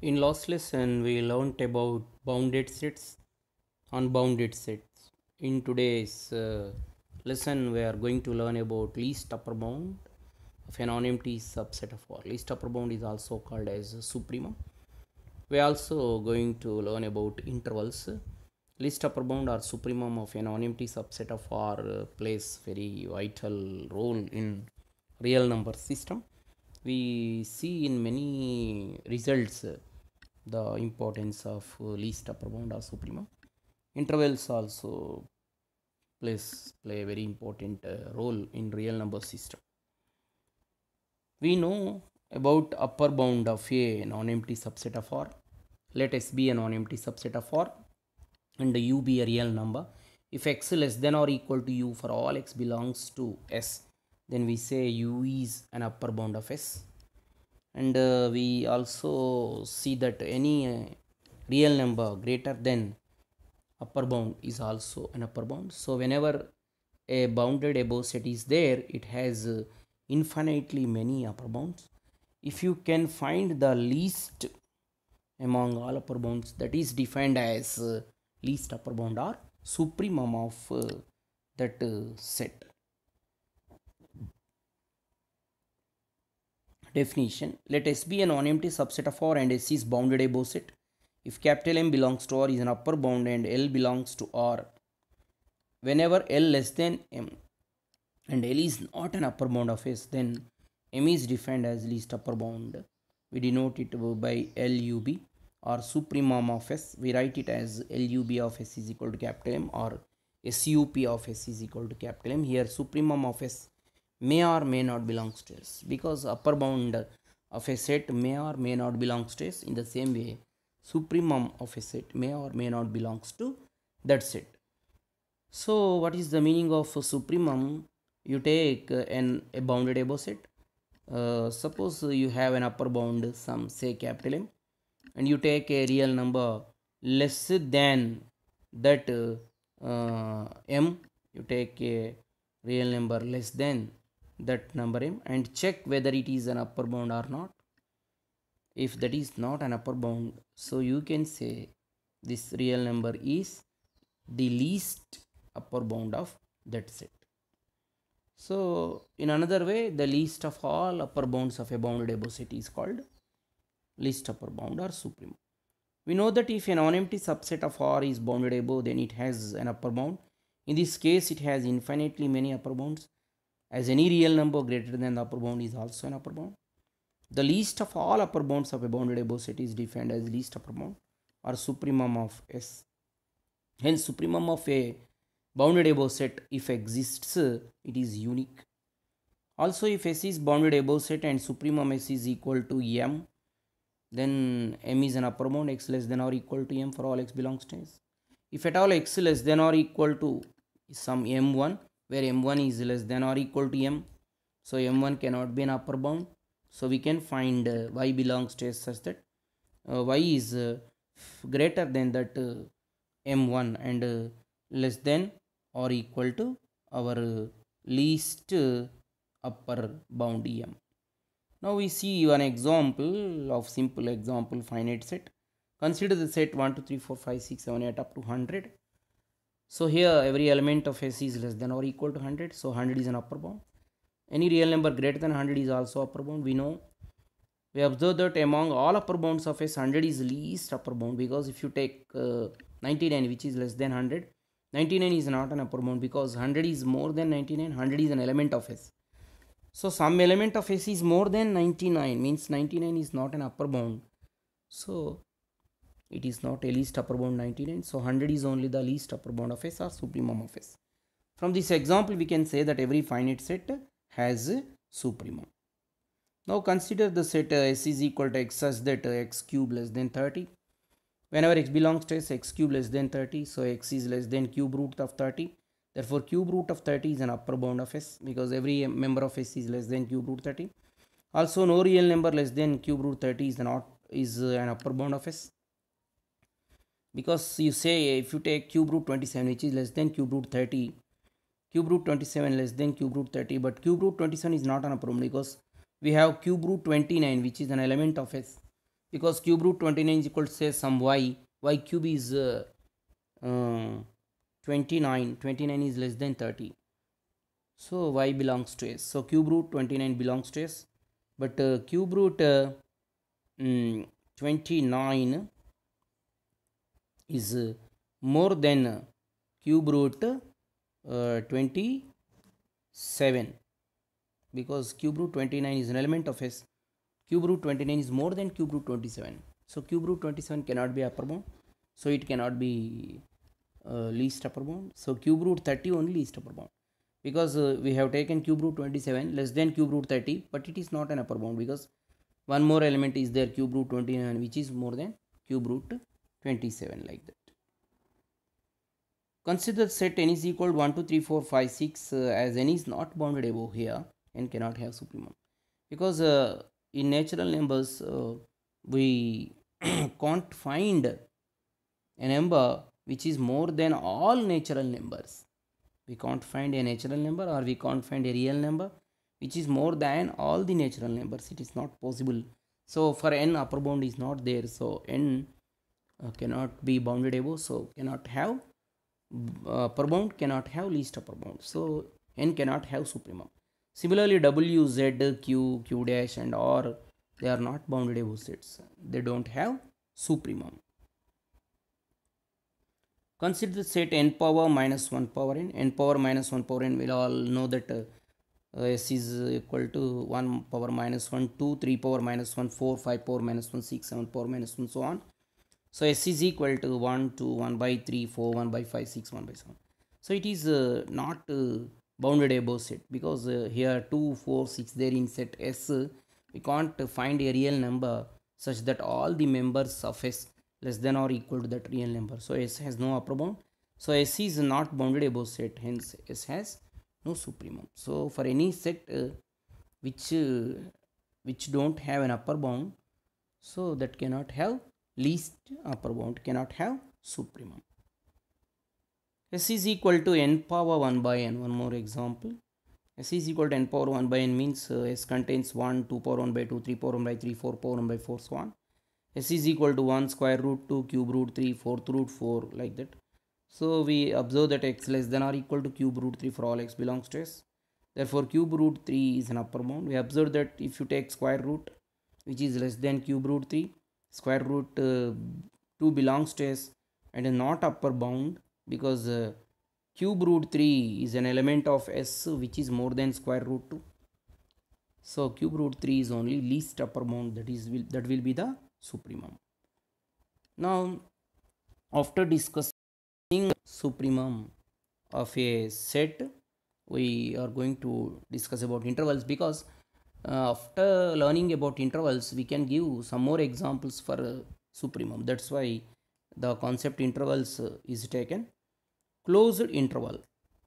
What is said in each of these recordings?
In last lesson, we learnt about bounded sets, unbounded sets. In today's lesson, we are going to learn about least upper bound of a non-empty subset of R. Least upper bound is also called as supremum. We are also going to learn about intervals. Least upper bound or supremum of a non-empty subset of R plays very vital role in real number system. We see in many results the importance of least upper bound or supremum. Intervals also play a very important role in real number system. We know about upper bound of a non-empty subset of R. Let S be a non-empty subset of R and U be a real number. If x less than or equal to U for all x belongs to S, then we say U is an upper bound of S. And we also see that any real number greater than upper bound is also an upper bound. So whenever a bounded above set is there, it has infinitely many upper bounds. If you can find the least among all upper bounds, that is defined as least upper bound or supremum of that set. Definition: let S be a non-empty subset of R and S is bounded above set. If capital M belongs to R is an upper bound and L belongs to R, whenever L less than M and L is not an upper bound of S, then M is defined as least upper bound. We denote it by LUB or supremum of S. We write it as LUB of S is equal to capital M or SUP of S is equal to capital M. Here supremum of S may or may not belongs to S, because upper bound of a set may or may not belongs to S. In the same way, supremum of a set may or may not belongs to that set. So what is the meaning of supremum? You take a bounded above set. Suppose you have an upper bound, some say capital M, and you take a real number less than that M. You take a real number less than that number M and check whether it is an upper bound or not. If that is not an upper bound, so you can say this real number is the least upper bound of that set. So in another way, the least of all upper bounds of a bounded above set is called least upper bound or supremum. We know that if a non-empty subset of R is bounded above, then it has an upper bound. In this case, it has infinitely many upper bounds, as any real number greater than the upper bound is also an upper bound. The least of all upper bounds of a bounded above set is defined as least upper bound or supremum of S. Hence, supremum of a bounded above set, if exists, it is unique. Also, if S is bounded above set and supremum S is equal to M, then M is an upper bound, x less than or equal to M for all x belongs to S. If at all x less than or equal to some M1, where M1 is less than or equal to M, so M1 cannot be an upper bound. So we can find y belongs to S such that y is greater than that M1 and less than or equal to our least upper bound M. Now we see one example of simple example finite set. Consider the set 1, 2, 3, 4, 5, 6, 7, 8 up to 100. So here every element of S is less than or equal to 100. So 100 is an upper bound. Any real number greater than 100 is also upper bound. We observe that among all upper bounds of S, 100 is least upper bound, because if you take 99, which is less than 100, 99 is not an upper bound because 100 is more than 99. 100 is an element of S. So some element of S is more than 99, means 99 is not an upper bound. So it is not a least upper bound 99. So 100 is only the least upper bound of S or supremum of S. From this example, we can say that every finite set has a supremum. Now consider the set S is equal to x such that x cube less than 30. Whenever x belongs to S, x cube less than 30. So x is less than cube root of 30. Therefore, cube root of 30 is an upper bound of S, because every member of S is less than cube root 30. Also, no real number less than cube root 30 is an upper bound of S, because you say if you take cube root 27, which is less than cube root 30, cube root 27 less than cube root 30, but cube root 27 is not an upper bound because we have cube root 29, which is an element of S. because cube root 29 is equal to say some y cube is 29 is less than 30, so y belongs to s. So cube root 29 belongs to s, but cube root 29 is more than cube root 27, because cube root 29 is an element of s. Cube root 29 is more than cube root 27, so cube root 27 cannot be upper bound, so it cannot be least upper bound. So cube root 30 only least upper bound, because we have taken cube root 27 less than cube root 30, but it is not an upper bound because one more element is there, cube root 29, which is more than cube root 27, like that. Consider set n is equal to 1, 2, 3, 4, 5, 6 as n is not bounded above here, n cannot have supremum, because in natural numbers we can't find a number which is more than all natural numbers. We can't find a natural number, or we can't find a real number which is more than all the natural numbers. It is not possible. So for n, upper bound is not there, so n cannot be bounded above, so cannot have upper bound, cannot have least upper bound, so n cannot have supremum. Similarly, w, z, q, q dash and r, they are not bounded above sets, they don't have supremum. Consider the set n power minus 1 power n. N power minus 1 power n, we all know that s is equal to 1 power minus 1, 2, 3 power minus 1, 4, 5 power minus 1, 6, 7 power minus 1, so on. So s is equal to 1, 2, 1 by 3, 4, 1 by 5, 6, 1 by 7. So it is not bounded above set, because here 2, 4, 6 there in set s, we can't find a real number such that all the members of s less than or equal to that real number. So s has no upper bound, so s is not bounded above set, hence s has no supremum. So for any set which don't have an upper bound, so that cannot have least upper bound, cannot have supremum. S is equal to n power 1 by n. One more example. S is equal to n power 1 by n means s contains 1, 2 power 1 by 2, 3 power 1 by 3, 4 power 1 by 4, so on. S is equal to 1 square root 2 cube root 3 4th root 4, like that. So we observe that x less than or equal to cube root 3 for all x belongs to s. Therefore cube root 3 is an upper bound. We observe that if you take square root which is less than cube root 3, square root 2 belongs to s and is not upper bound, because cube root 3 is an element of s which is more than square root 2. So cube root 3 is only least upper bound, that will be the supremum. Now after discussing supremum of a set, we are going to discuss about intervals, because after learning about intervals we can give some more examples for supremum. That's why the concept intervals is taken. Closed interval: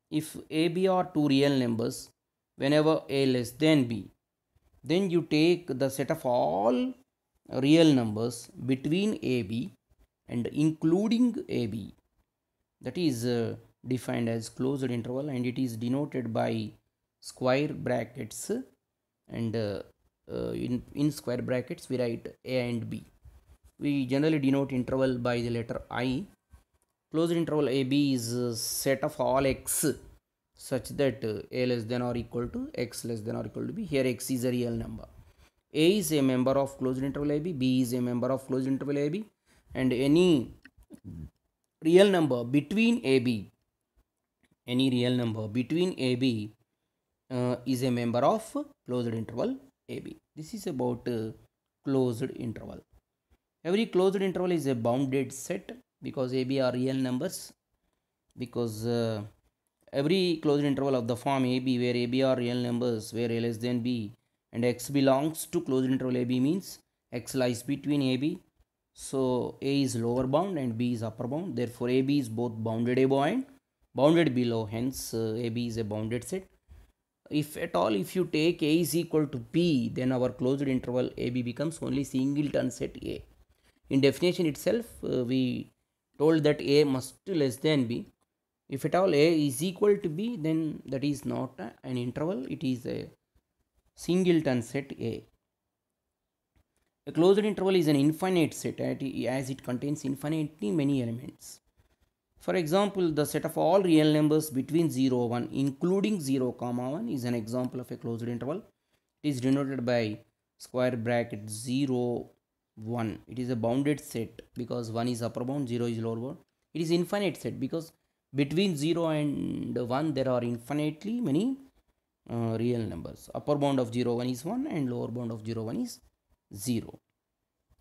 if a, b are two real numbers, whenever a less than b, then you take the set of all real numbers between ab and including ab, that is defined as closed interval, and it is denoted by square brackets, and in square brackets we write a and b. We generally denote interval by the letter I. Closed interval AB is a set of all x such that a less than or equal to x less than or equal to b. Here x is a real number. A is a member of closed interval AB, B is a member of closed interval AB, and any real number between AB, is a member of closed interval AB. This is about closed interval. Every closed interval is a bounded set, because AB are real numbers, because every closed interval of the form AB where AB are real numbers where a less than b and x belongs to closed interval AB means x lies between AB. So A is lower bound and B is upper bound. Therefore AB is both bounded above and bounded below. Hence AB is a bounded set. If at all, if you take A is equal to B, then our closed interval AB becomes only singleton set A. In definition itself, we told that A must less than B. If at all A is equal to B, then that is not an interval, it is a singleton set A. A closed interval is an infinite set as it contains infinitely many elements. For example, the set of all real numbers between 0 1 including 0 comma 1 is an example of a closed interval. It is denoted by square bracket 0 1. It is a bounded set because 1 is upper bound, 0 is lower bound. It is infinite set because between 0 and 1 there are infinitely many real numbers. Upper bound of 0 1 is 1 and lower bound of 0 1 is 0.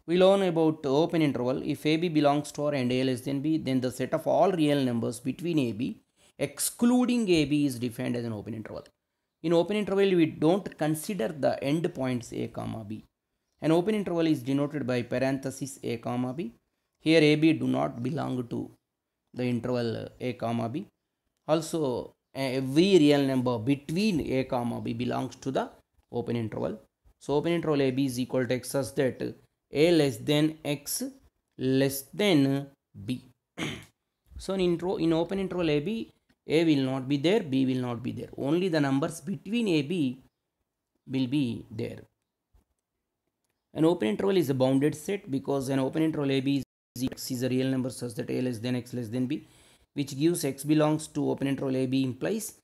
We learn about open interval. If AB belongs to R and A less than B, then the set of all real numbers between AB excluding AB is defined as an open interval. In open interval, we don't consider the end points A comma B. An open interval is denoted by parenthesis A comma B. Here AB do not belong to the interval A comma B. Also, every real number between A comma B belongs to the open interval. So open interval AB is equal to X such that A less than X less than B. So in open interval AB, A will not be there, B will not be there. Only the numbers between AB will be there. An open interval is a bounded set because an open interval AB is a real number such that A less than X less than B, which gives X belongs to open interval AB implies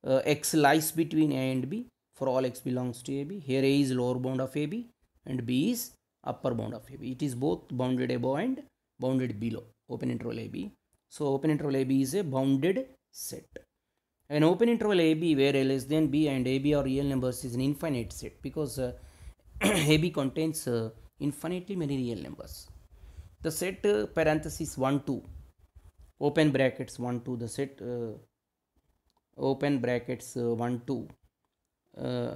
X lies between A and B for all X belongs to AB. Here A is lower bound of AB and B is upper bound of AB. It is both bounded above and bounded below open interval AB. So open interval AB is a bounded set. An open interval AB where A less than B and AB are real numbers is an infinite set because AB contains infinitely many real numbers. The set parenthesis 1 2 open brackets 1 2 the set open brackets 1 2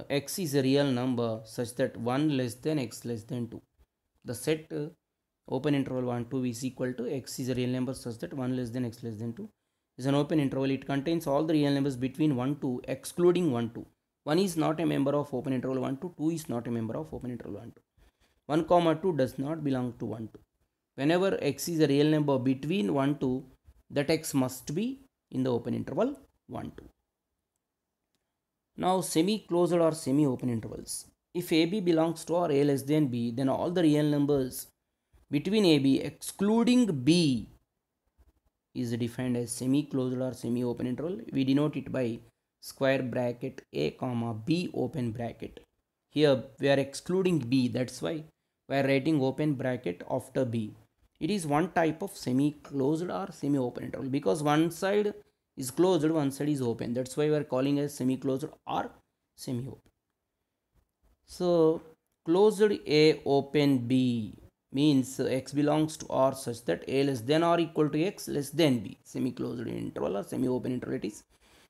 X is a real number such that 1 less than X less than 2. The set open interval 1 2 is equal to X is a real number such that 1 less than X less than 2 is an open interval. It contains all the real numbers between 1 2 excluding 1 2. 1 is not a member of open interval 1 2. 2 is not a member of open interval 1 2. 1 comma 2 does not belong to 1 2. Whenever X is a real number between 1 2, that X must be in the open interval 1 2. Now semi-closed or semi-open intervals. If AB belongs to or A less than B, then all the real numbers between AB excluding B is defined as semi-closed or semi-open interval. We denote it by square bracket A comma B open bracket. Here we are excluding B, that's why we are writing open bracket after B. It is one type of semi-closed or semi-open interval because one side is closed, one side is open. That's why we are calling as semi-closed or semi-open. So closed A open B means X belongs to R such that A less than or equal to X less than B. Semi-closed interval or semi-open interval it is.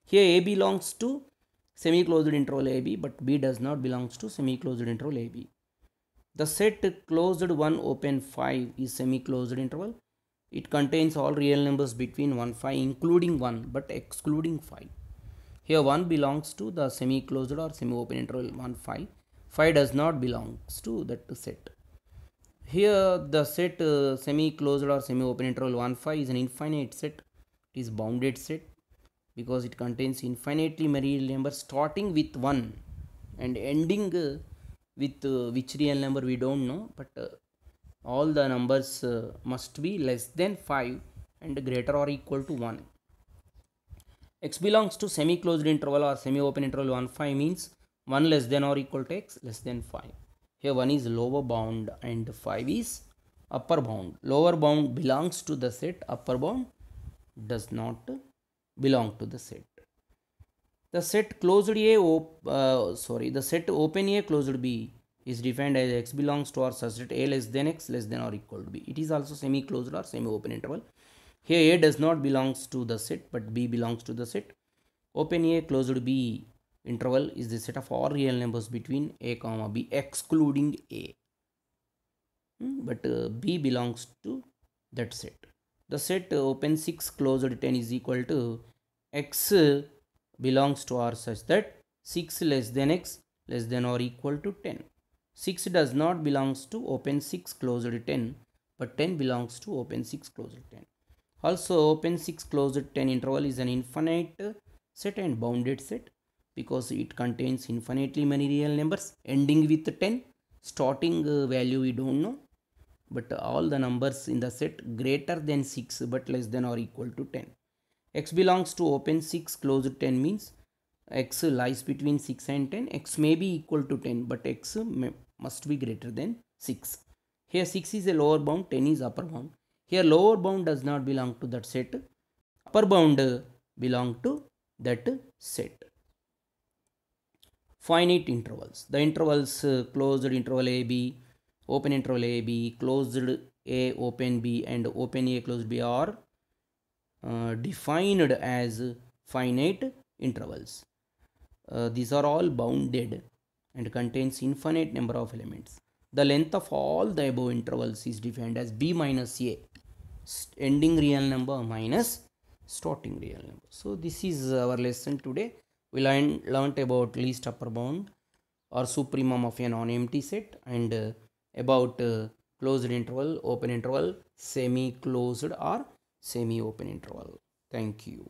Here A belongs to semi-closed interval AB but B does not belongs to semi-closed interval AB. The set closed 1 open 5 is semi-closed interval. It contains all real numbers between 1 5 including 1 but excluding 5. Here 1 belongs to the semi-closed or semi-open interval 1 5. 5 does not belongs to that set. Here the set semi-closed or semi-open interval 1 5 is an infinite set. It is bounded set because it contains infinitely many real numbers starting with 1 and ending with which real number we don't know, but all the numbers must be less than 5 and greater or equal to 1. X belongs to semi-closed interval or semi-open interval 1 5 means 1 less than or equal to X less than 5. Here 1 is lower bound and 5 is upper bound. Lower bound belongs to the set, upper bound does not belong to the set. The set closed A, the set open A closed B is defined as X belongs to or such that A less than X less than or equal to B. It is also semi-closed or semi-open interval. Here A does not belongs to the set but B belongs to the set. Open A closed B interval is the set of all real numbers between A comma B excluding A. But B belongs to that set. The set open 6 closed 10 is equal to X belongs to R such that 6 less than X less than or equal to 10. 6 does not belongs to open 6 closed 10 but 10 belongs to open 6 closed 10. Also open 6 closed 10 interval is an infinite set and bounded set because it contains infinitely many real numbers ending with 10 Starting value we don't know, but all the numbers in the set greater than 6 but less than or equal to 10. X belongs to open 6 closed 10 means x lies between 6 and 10. X may be equal to 10 but x must be greater than 6. Here 6 is a lower bound, 10 is upper bound. Here lower bound does not belong to that set, upper bound belong to that set. Finite intervals. The intervals closed interval a b, open interval a b, closed a open b and open a closed b are defined as finite intervals. These are all bounded and contains infinite number of elements. The length of all the above intervals is defined as b minus a, ending real number minus starting real number. So this is our lesson today. We learnt about least upper bound or supremum of a non-empty set, and about closed interval, open interval, semi-closed or semi-open interval. Thank you.